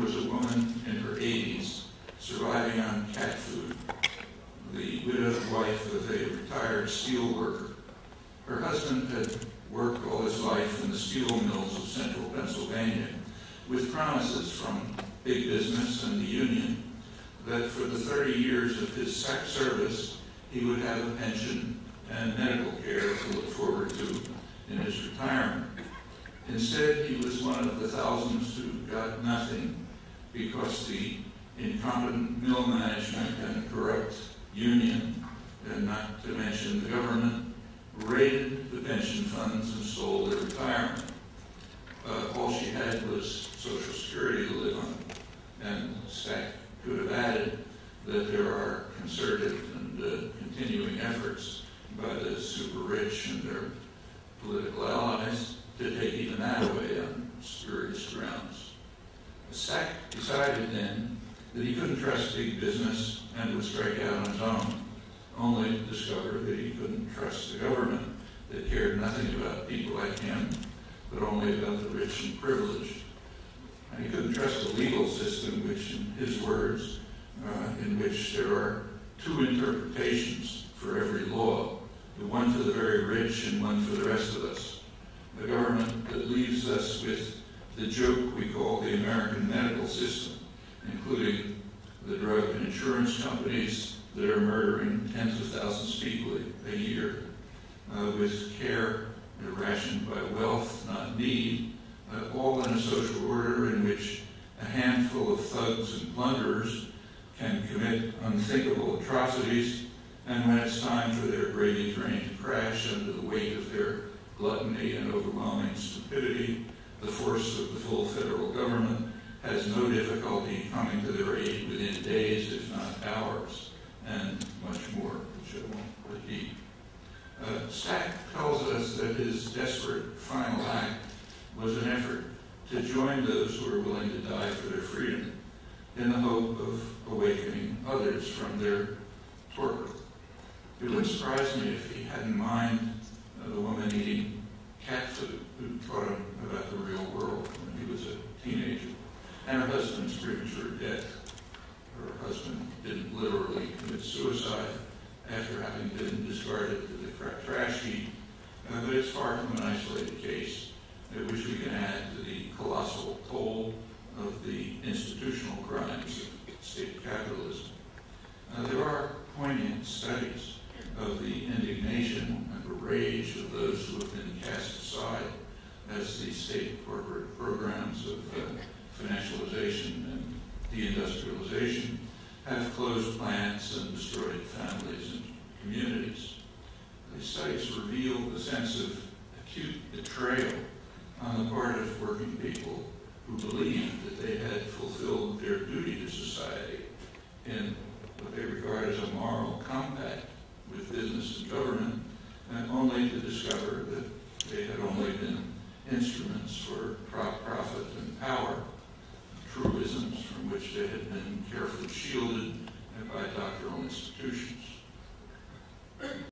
was a woman in her 80s surviving on cat food, the widowed wife of a retired steel worker. Her husband had worked all his life in the steel mills of central Pennsylvania with promises from big business and the union that for the 30 years of his service he would have a pension and medical care to look forward to in his retirement. Instead, he was one of the thousands who got nothing because the incompetent mill management and corrupt union, and not to mention the government, raided the pension funds and stole their retirement. All she had was Social Security to live on. And Stack could have added that there are concerted and continuing efforts by the super rich and their political allies to take even that away on spurious grounds. Stack decided then that he couldn't trust big business and would strike out on his own, only to discover that he couldn't trust the government that cared nothing about people like him, but only about the rich and privileged. And he couldn't trust the legal system, which, in his words, in which there are two interpretations for every law, the one for the very rich and one for the rest of us. The government that leaves us with the joke we call the American medical system, including the drug and insurance companies that are murdering tens of thousands of people a year, with care rationed by wealth, not need, all in a social order in which a handful of thugs and plunderers can commit unthinkable atrocities, and when it's time for their gravy train to crash under the weight of their gluttony and overwhelming stupidity, the force of the full federal government has no difficulty coming to their aid within days, if not hours, and much more, which I won't repeat. Stack tells us that his desperate final act was an effort to join those who are willing to die for their freedom in the hope of awakening others from their torpor. It wouldn't surprise me if he had in mind the woman eating cat food who taught him about the real world when he was a teenager, and her husband's premature death. Her husband didn't literally commit suicide after having been discarded to the trash heap, but it's far from an isolated case, which we can add to the colossal toll of the institutional crimes of state capitalism. There are poignant studies of the indignation and the rage of those who have been cast aside as the state corporate programs of financialization and deindustrialization have closed plants and destroyed families and communities. The studies reveal the sense of acute betrayal on the part of working people who believed that they had fulfilled their duty to society in what they regard as a moral compact with business and government, and only to discover that they had only been instruments for profit and power, truisms from which they had been carefully shielded by doctrinal institutions.